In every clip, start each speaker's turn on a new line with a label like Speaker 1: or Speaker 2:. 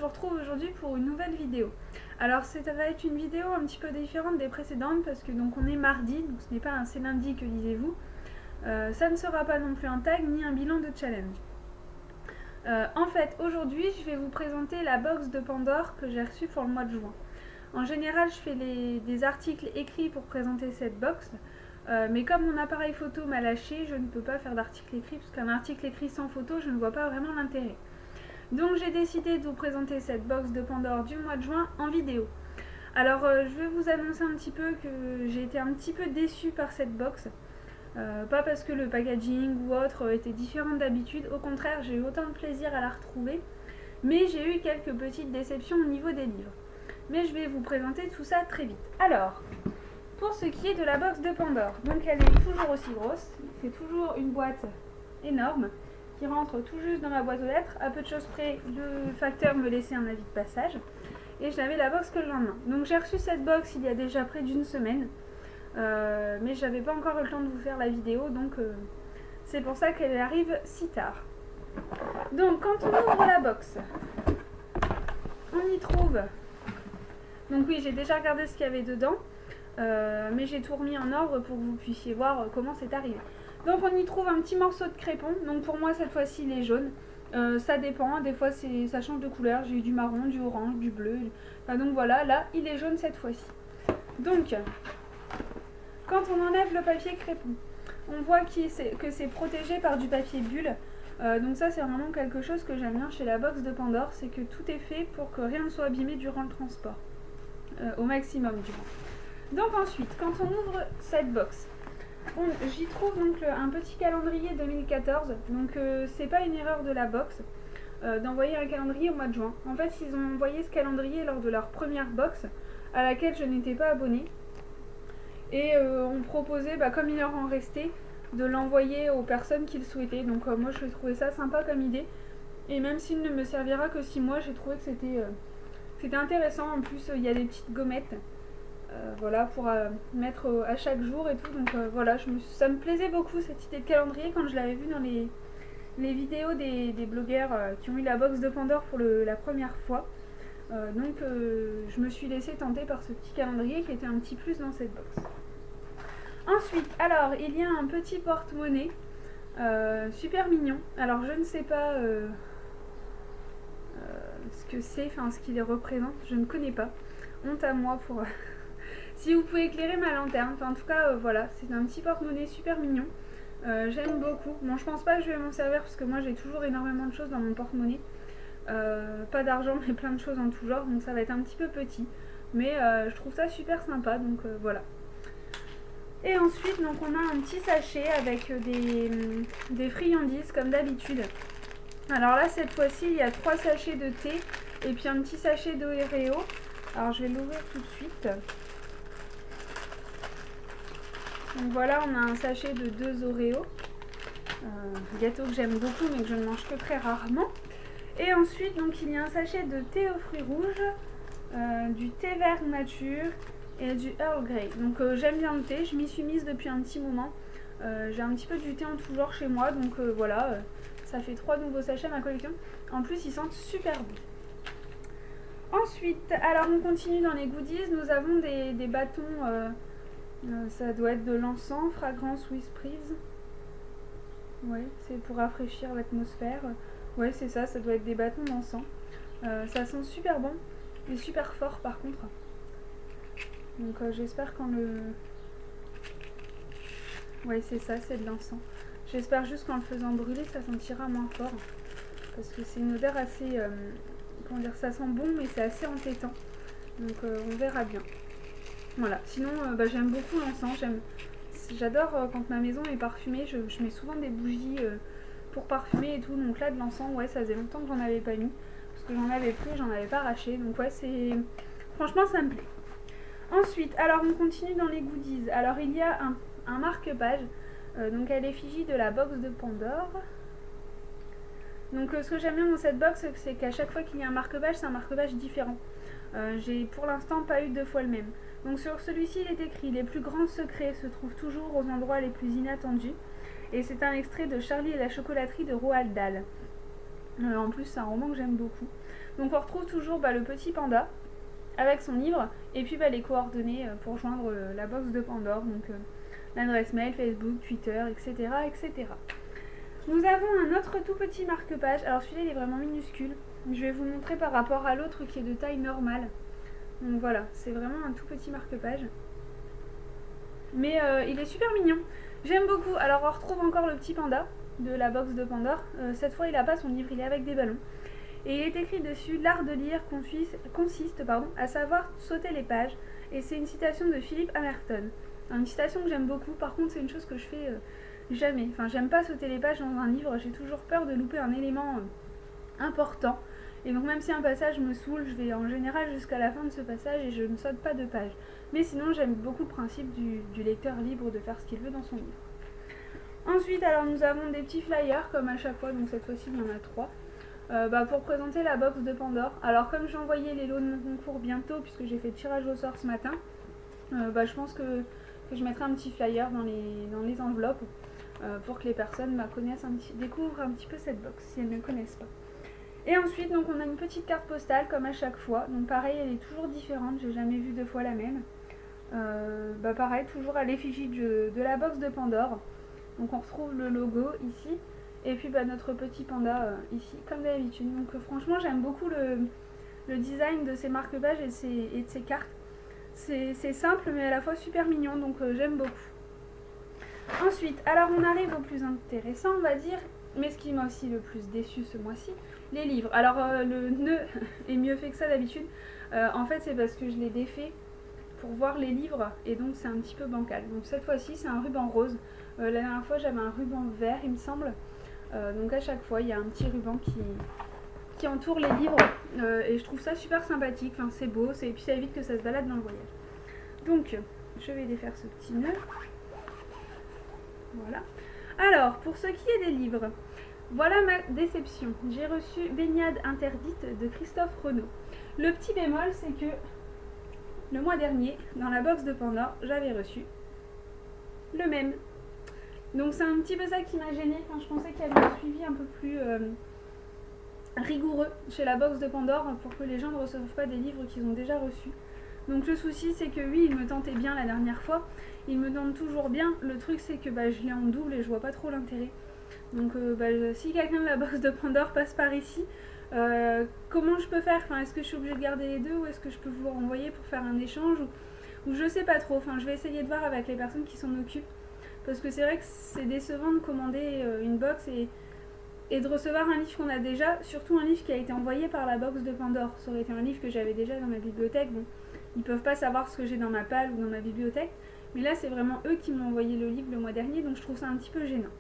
Speaker 1: vous retrouve aujourd'hui pour une nouvelle vidéo. Alors ça va être une vidéo un petit peu différente des précédentes parce que donc on est mardi, donc ce n'est pas un c'est lundi que lisez-vous. Ça ne sera pas non plus un tag ni un bilan de challenge. En fait, aujourd'hui, je vais vous présenter la box de Pandore que j'ai reçue pour le mois de juin. En général, je fais des articles écrits pour présenter cette box, mais comme mon appareil photo m'a lâché, je ne peux pas faire d'article écrit, parce qu'un article écrit sans photo, je ne vois pas vraiment l'intérêt. Donc j'ai décidé de vous présenter cette box de Pandore du mois de juin en vidéo. Alors je vais vous annoncer un petit peu que j'ai été un petit peu déçue par cette box. Pas parce que le packaging ou autre était différent d'habitude, au contraire j'ai eu autant de plaisir à la retrouver, mais j'ai eu quelques petites déceptions au niveau des livres. Mais je vais vous présenter tout ça très vite. Alors, pour ce qui est de la box de Pandore, donc elle est toujours aussi grosse, c'est toujours une boîte énorme qui rentre tout juste dans ma boîte aux lettres. À peu de choses près, le facteur me laissait un avis de passage et je n'avais la box que le lendemain. Donc j'ai reçu cette box il y a déjà près d'une semaine, mais j'avais pas encore eu le temps de vous faire la vidéo, donc c'est pour ça qu'elle arrive si tard. Donc quand on ouvre la box, on y trouve, donc oui, j'ai déjà regardé ce qu'il y avait dedans, mais j'ai tout remis en ordre pour que vous puissiez voir comment c'est arrivé. Donc on y trouve un petit morceau de crépon, donc pour moi cette fois-ci il est jaune. Ça dépend, des fois ça change de couleur, j'ai eu du marron, du orange, du bleu, enfin, donc voilà, là il est jaune cette fois-ci. Donc quand on enlève le papier crépon, on voit que c'est protégé par du papier bulle. Donc ça c'est vraiment quelque chose que j'aime bien chez la box de Pandore, c'est que tout est fait pour que rien ne soit abîmé durant le transport, au maximum du moins. Donc ensuite, quand on ouvre cette box, j'y trouve donc un petit calendrier 2014, donc c'est pas une erreur de la box d'envoyer un calendrier au mois de juin. En fait, ils ont envoyé ce calendrier lors de leur première box à laquelle je n'étais pas abonnée, et on proposait, comme il leur en restait, de l'envoyer aux personnes qui le souhaitaient. Donc moi je trouvais ça sympa comme idée, et même s'il ne me servira que 6 mois, j'ai trouvé que c'était intéressant. En plus il y a des petites gommettes, voilà, pour mettre à chaque jour et tout, donc voilà, ça me plaisait beaucoup cette idée de calendrier quand je l'avais vu dans les vidéos des blogueurs qui ont eu la box de Pandore pour la première fois. Donc je me suis laissée tenter par ce petit calendrier qui était un petit plus dans cette box. Ensuite, alors il y a un petit porte-monnaie super mignon. Alors je ne sais pas ce que c'est, enfin ce qu'il représente, je ne connais pas. Honte à moi pour... Si vous pouvez éclairer ma lanterne, enfin en tout cas voilà, c'est un petit porte-monnaie super mignon. J'aime beaucoup. Bon, je pense pas que je vais m'en servir parce que moi j'ai toujours énormément de choses dans mon porte-monnaie. Pas d'argent mais plein de choses en tout genre, donc ça va être un petit peu petit, mais je trouve ça super sympa, donc voilà. Et ensuite donc on a un petit sachet avec des friandises comme d'habitude. Alors là cette fois-ci il y a 3 sachets de thé et puis un petit sachet d'Oreo. Alors je vais l'ouvrir tout de suite. Donc voilà, on a un sachet de 2 Oreos, gâteau que j'aime beaucoup mais que je ne mange que très rarement. Et ensuite donc il y a un sachet de thé aux fruits rouges, du thé vert nature et du Earl Grey. Donc j'aime bien le thé, je m'y suis mise depuis un petit moment. J'ai un petit peu du thé en tout genre chez moi, donc voilà, ça fait 3 nouveaux sachets à ma collection. En plus ils sentent super bon. Ensuite, alors on continue dans les goodies, nous avons des bâtons, ça doit être de l'encens, fragrance Whisprise. Ouais, c'est pour rafraîchir l'atmosphère. Ouais, c'est ça, ça doit être des bâtons d'encens. Ça sent super bon et super fort par contre. Donc j'espère qu'en le... Ouais, c'est ça, c'est de l'encens. J'espère juste qu'en le faisant brûler, ça sentira moins fort. Parce que c'est une odeur assez... comment dire, ça sent bon, mais c'est assez entêtant. Donc on verra bien. Voilà, sinon j'aime beaucoup l'encens. J'adore quand ma maison est parfumée, je mets souvent des bougies pour parfumer et tout. Donc là de l'encens, ouais, ça faisait longtemps que j'en avais pas mis. Parce que j'en avais plus, j'en avais pas arraché. Donc ouais, franchement ça me plaît. Ensuite, alors on continue dans les goodies. Alors il y a un marque-page, donc à l'effigie de la box de Pandore. Donc ce que j'aime bien dans cette box, c'est qu'à chaque fois qu'il y a un marque-page, c'est un marque-page différent. J'ai pour l'instant pas eu 2 fois le même. Donc sur celui-ci il est écrit: les plus grands secrets se trouvent toujours aux endroits les plus inattendus. Et c'est un extrait de Charlie et la chocolaterie de Roald Dahl. En plus, c'est un roman que j'aime beaucoup. Donc on retrouve toujours le petit panda avec son livre et puis les coordonnées pour joindre la box de Pandore, donc l'adresse mail, Facebook, Twitter, etc., etc. Nous avons un autre tout petit marque-page. Alors celui-là il est vraiment minuscule. Je vais vous montrer par rapport à l'autre qui est de taille normale. Donc voilà, c'est vraiment un tout petit marque-page. Mais il est super mignon. J'aime beaucoup. Alors on retrouve encore le petit panda de la box de Pandore. Cette fois il n'a pas son livre, il est avec des ballons. Et il est écrit dessus: l'art de lire consiste à savoir sauter les pages. Et c'est une citation de Philippe Amerton. Une citation que j'aime beaucoup. Par contre c'est une chose que je fais jamais. Enfin j'aime pas sauter les pages dans un livre. J'ai toujours peur de louper un élément important. Et donc même si un passage me saoule, je vais en général jusqu'à la fin de ce passage et je ne saute pas de page. Mais sinon j'aime beaucoup le principe du lecteur libre de faire ce qu'il veut dans son livre. Ensuite alors nous avons des petits flyers comme à chaque fois. Donc cette fois-ci il y en a 3. Pour présenter la box de Pandore. Alors comme j'ai envoyé les lots de mon concours bientôt, puisque j'ai fait le tirage au sort ce matin, je pense que je mettrai un petit flyer dans les enveloppes pour que les personnes connaissent découvrent un petit peu cette box si elles ne connaissent pas. Et ensuite donc on a une petite carte postale comme à chaque fois. Donc pareil, elle est toujours différente, j'ai jamais vu 2 fois la même. Pareil, toujours à l'effigie de la box de Pandore. Donc on retrouve le logo ici. Et puis notre petit panda ici, comme d'habitude. Donc franchement, j'aime beaucoup le design de ces marque-pages et de ces cartes. C'est simple, mais à la fois super mignon, donc j'aime beaucoup. Ensuite, alors on arrive au plus intéressant, on va dire, mais ce qui m'a aussi le plus déçu ce mois-ci, les livres. Alors le nœud est mieux fait que ça d'habitude. En fait, c'est parce que je l'ai défait pour voir les livres, et donc c'est un petit peu bancal. Donc cette fois-ci, c'est un ruban rose. La dernière fois, j'avais un ruban vert, il me semble. Donc à chaque fois il y a un petit ruban qui entoure les livres et je trouve ça super sympathique, enfin, c'est beau, et puis ça évite que ça se balade dans le voyage. Donc je vais défaire ce petit nœud. Voilà. Alors pour ce qui est des livres, voilà ma déception. J'ai reçu Baignade interdite de Christophe Renaud. Le petit bémol, c'est que le mois dernier, dans la box de Pandore, j'avais reçu le même. Donc c'est un petit peu ça qui m'a gênée. Enfin, je pensais qu'il y avait un suivi un peu plus rigoureux chez la box de Pandore pour que les gens ne reçoivent pas des livres qu'ils ont déjà reçus. Donc le souci, c'est que oui, il me tentait bien la dernière fois, il me tente toujours bien. Le truc, c'est que je l'ai en double et je vois pas trop l'intérêt. Donc si quelqu'un de la box de Pandore passe par ici, comment je peux faire? Enfin, est-ce que je suis obligée de garder les deux, ou est-ce que je peux vous renvoyer pour faire un échange, ou je sais pas trop. Enfin, je vais essayer de voir avec les personnes qui s'en occupent. Parce que c'est vrai que c'est décevant de commander une box et de recevoir un livre qu'on a déjà, surtout un livre qui a été envoyé par la box de Pandore. Ça aurait été un livre que j'avais déjà dans ma bibliothèque. Bon, ils peuvent pas savoir ce que j'ai dans ma palle ou dans ma bibliothèque. Mais là, c'est vraiment eux qui m'ont envoyé le livre le mois dernier, donc je trouve ça un petit peu gênant.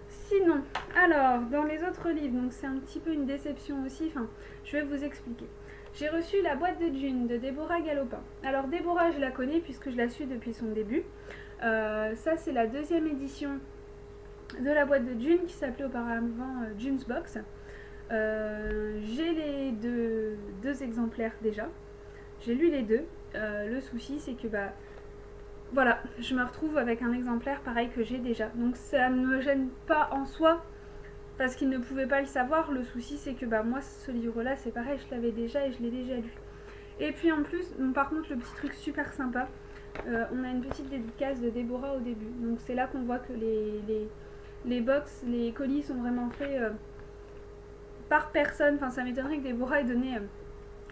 Speaker 1: Sinon, alors, dans les autres livres, donc c'est un petit peu une déception aussi, enfin, je vais vous expliquer. J'ai reçu La boîte de Dune de Déborah Galopin. Alors Déborah, je la connais puisque je la suis depuis son début. Ça, c'est la 2e édition de La boîte de Dune qui s'appelait auparavant Dune's Box. J'ai les deux exemplaires déjà. J'ai lu les deux. Le souci, c'est que voilà, je me retrouve avec un exemplaire pareil que j'ai déjà. Donc ça ne me gêne pas en soi parce qu'ils ne pouvaient pas le savoir. Le souci, c'est que moi, ce livre-là, c'est pareil, je l'avais déjà et je l'ai déjà lu. Et puis en plus, par contre, le petit truc super sympa, on a une petite dédicace de Déborah au début. Donc c'est là qu'on voit que les box, les colis sont vraiment faits par personne. Enfin, ça m'étonnerait que Déborah ait donné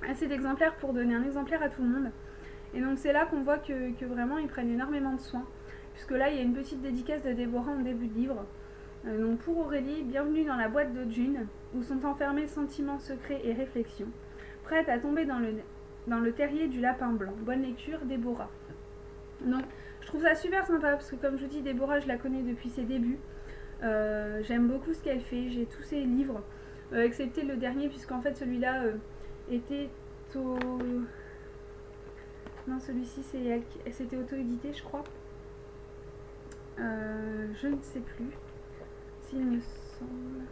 Speaker 1: assez d'exemplaires pour donner un exemplaire à tout le monde. Et donc c'est là qu'on voit que vraiment ils prennent énormément de soin. Puisque là, il y a une petite dédicace de Déborah en début de livre. Donc pour Aurélie, bienvenue dans la boîte de Dune, où sont enfermés sentiments, secrets et réflexions. Prête à tomber dans le terrier du lapin blanc. Bonne lecture, Déborah. Donc je trouve ça super sympa parce que comme je vous dis, Déborah, je la connais depuis ses débuts. J'aime beaucoup ce qu'elle fait, j'ai tous ses livres, excepté le dernier puisqu'en fait celui-là était au... Non, celui-ci c'était auto-édité je crois. Je ne sais plus s'il me semble...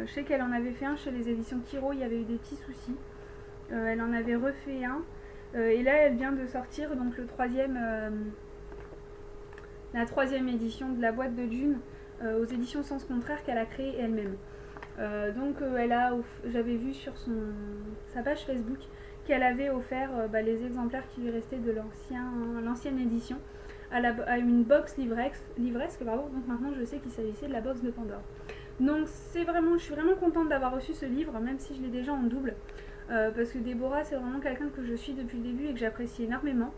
Speaker 1: je sais qu'elle en avait fait un chez les éditions Kiro, il y avait eu des petits soucis. Elle en avait refait un. Et là, elle vient de sortir donc le 3e la 3e édition de la boîte de Dune aux éditions Sens Contraire qu'elle a créée elle-même. J'avais vu sur sa page Facebook qu'elle avait offert les exemplaires qui lui restaient de l'ancienne édition à une box livresque. Donc maintenant je sais qu'il s'agissait de la box de Pandore. Donc je suis vraiment contente d'avoir reçu ce livre, même si je l'ai déjà en double, parce que Déborah c'est vraiment quelqu'un que je suis depuis le début et que j'apprécie énormément.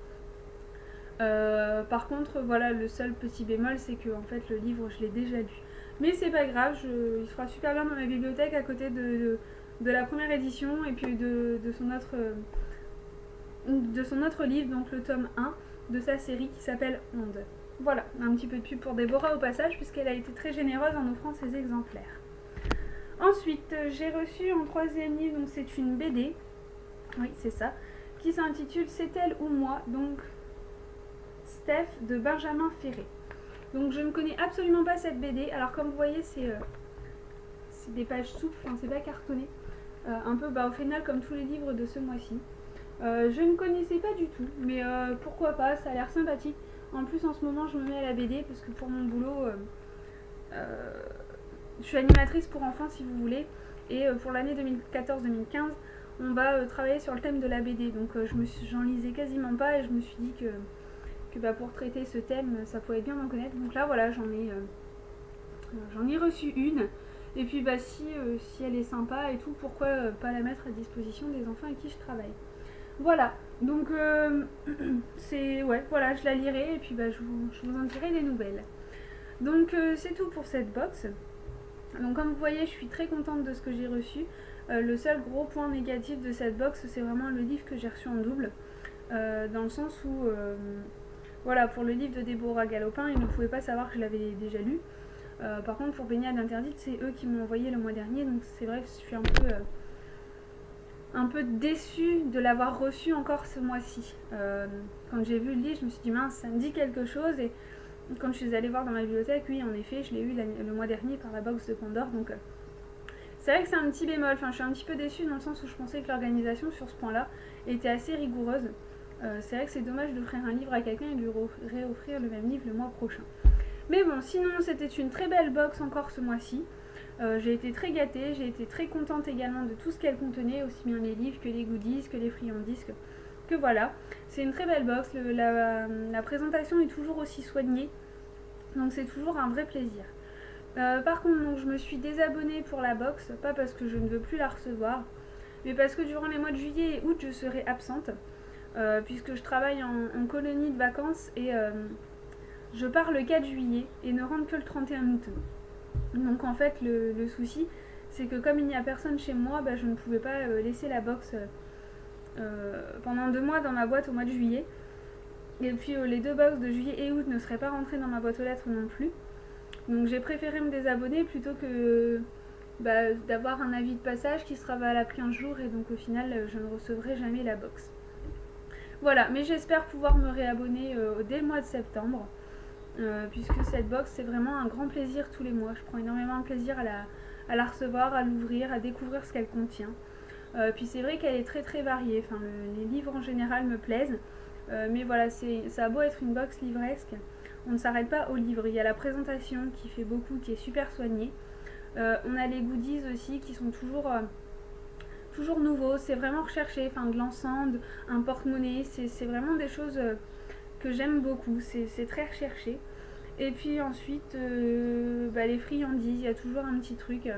Speaker 1: Par contre, voilà, le seul petit bémol, c'est que en fait le livre je l'ai déjà lu. Mais c'est pas grave, il sera super bien dans ma bibliothèque à côté de la première édition et puis de son autre livre, donc le tome 1 de sa série qui s'appelle Onde. Voilà, un petit peu de pub pour Déborah au passage, puisqu'elle a été très généreuse en offrant ses exemplaires. Ensuite, j'ai reçu en 3e livre, donc c'est une BD, oui c'est ça, qui s'intitule C'est elle ou moi, donc Steph de Benjamin Ferré. Donc je ne connais absolument pas cette BD, alors comme vous voyez c'est des pages souples, enfin c'est pas cartonné, un peu au final comme tous les livres de ce mois-ci. Je ne connaissais pas du tout, mais pourquoi pas, ça a l'air sympathique. En plus en ce moment je me mets à la BD parce que pour mon boulot je suis animatrice pour enfants si vous voulez, et pour l'année 2014-2015 on va travailler sur le thème de la BD, donc j'en lisais quasiment pas et je me suis dit que pour traiter ce thème ça pourrait bien m'en connaître. Donc là voilà, j'en ai reçu une, et puis si elle est sympa et tout, pourquoi pas la mettre à disposition des enfants avec qui je travaille. Voilà, donc voilà, je la lirai et puis je vous en dirai des nouvelles. Donc c'est tout pour cette box. Donc comme vous voyez, je suis très contente de ce que j'ai reçu. Le seul gros point négatif de cette box, c'est vraiment le livre que j'ai reçu en double, dans le sens où voilà, pour le livre de Déborah Galopin, ils ne pouvaient pas savoir que je l'avais déjà lu. Par contre, pour Baignade interdite, c'est eux qui m'ont envoyé le mois dernier, donc c'est vrai que je suis un peu déçue de l'avoir reçu encore ce mois-ci. Quand j'ai vu le livre, je me suis dit mince, ça me dit quelque chose, et quand je suis allée voir dans ma bibliothèque, oui en effet, je l'ai eu le mois dernier par la box de Pandore, donc c'est vrai que c'est un petit bémol, je suis un petit peu déçue dans le sens où je pensais que l'organisation sur ce point-là était assez rigoureuse. C'est vrai que c'est dommage d'offrir un livre à quelqu'un et de lui réoffrir le même livre le mois prochain. Mais bon, sinon c'était une très belle box encore ce mois-ci. J'ai été très gâtée, j'ai été très contente également de tout ce qu'elle contenait, aussi bien les livres que les goodies, que les friandises, que voilà. C'est une très belle box, la présentation est toujours aussi soignée, donc c'est toujours un vrai plaisir. Par contre, donc, je me suis désabonnée pour la box, pas parce que je ne veux plus la recevoir, mais parce que durant les mois de juillet et août, je serai absente, puisque je travaille en colonie de vacances et je pars le 4 juillet et ne rentre que le 31 août. Donc en fait le souci c'est que comme il n'y a personne chez moi, je ne pouvais pas laisser la box pendant 2 mois dans ma boîte au mois de juillet. Et puis les 2 box de juillet et août ne seraient pas rentrées dans ma boîte aux lettres non plus. Donc j'ai préféré me désabonner plutôt que d'avoir un avis de passage qui sera valable 15 jours, et donc au final je ne recevrai jamais la box. Voilà, mais j'espère pouvoir me réabonner dès le mois de septembre. Puisque cette box c'est vraiment un grand plaisir tous les mois. Je prends énormément de plaisir à la recevoir, à l'ouvrir, à découvrir ce qu'elle contient. Puis c'est vrai qu'elle est très très variée, les livres en général me plaisent, mais voilà, ça a beau être une box livresque, on ne s'arrête pas aux livres. Il y a la présentation qui fait beaucoup, qui est super soignée. On a les goodies aussi qui sont toujours nouveaux, c'est vraiment recherché, de l'encens, un porte-monnaie, c'est vraiment des choses que j'aime beaucoup, c'est très recherché. Et puis ensuite les friandises, il y a toujours un petit truc,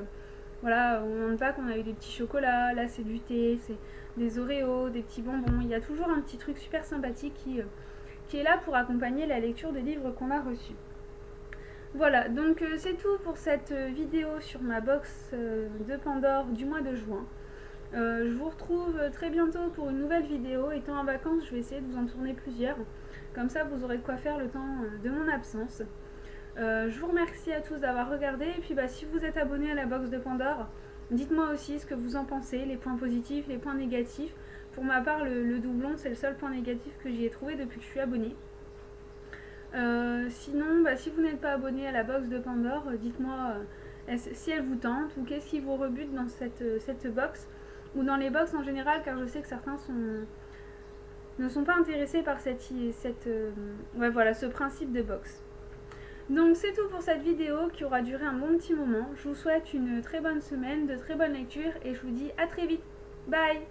Speaker 1: voilà, on ne demande pas qu'on a eu des petits chocolats, là c'est du thé, c'est des Oreos, des petits bonbons, il y a toujours un petit truc super sympathique qui est là pour accompagner la lecture des livres qu'on a reçus. Voilà, donc c'est tout pour cette vidéo sur ma box de Pandore du mois de juin. Je vous retrouve très bientôt pour une nouvelle vidéo. Étant en vacances, je vais essayer de vous en tourner plusieurs. Comme ça, vous aurez de quoi faire le temps de mon absence. Je vous remercie à tous d'avoir regardé. Et puis si vous êtes abonné à la box de Pandore, dites-moi aussi ce que vous en pensez, les points positifs, les points négatifs. Pour ma part, le doublon, c'est le seul point négatif que j'y ai trouvé depuis que je suis abonnée. Sinon, si vous n'êtes pas abonné à la box de Pandore, dites-moi si elle vous tente ou qu'est-ce qui vous rebute dans cette box, ou dans les box en général, car je sais que certains ne sont pas intéressés par ce principe de box. Donc c'est tout pour cette vidéo qui aura duré un bon petit moment. Je vous souhaite une très bonne semaine, de très bonnes lectures et je vous dis à très vite. Bye!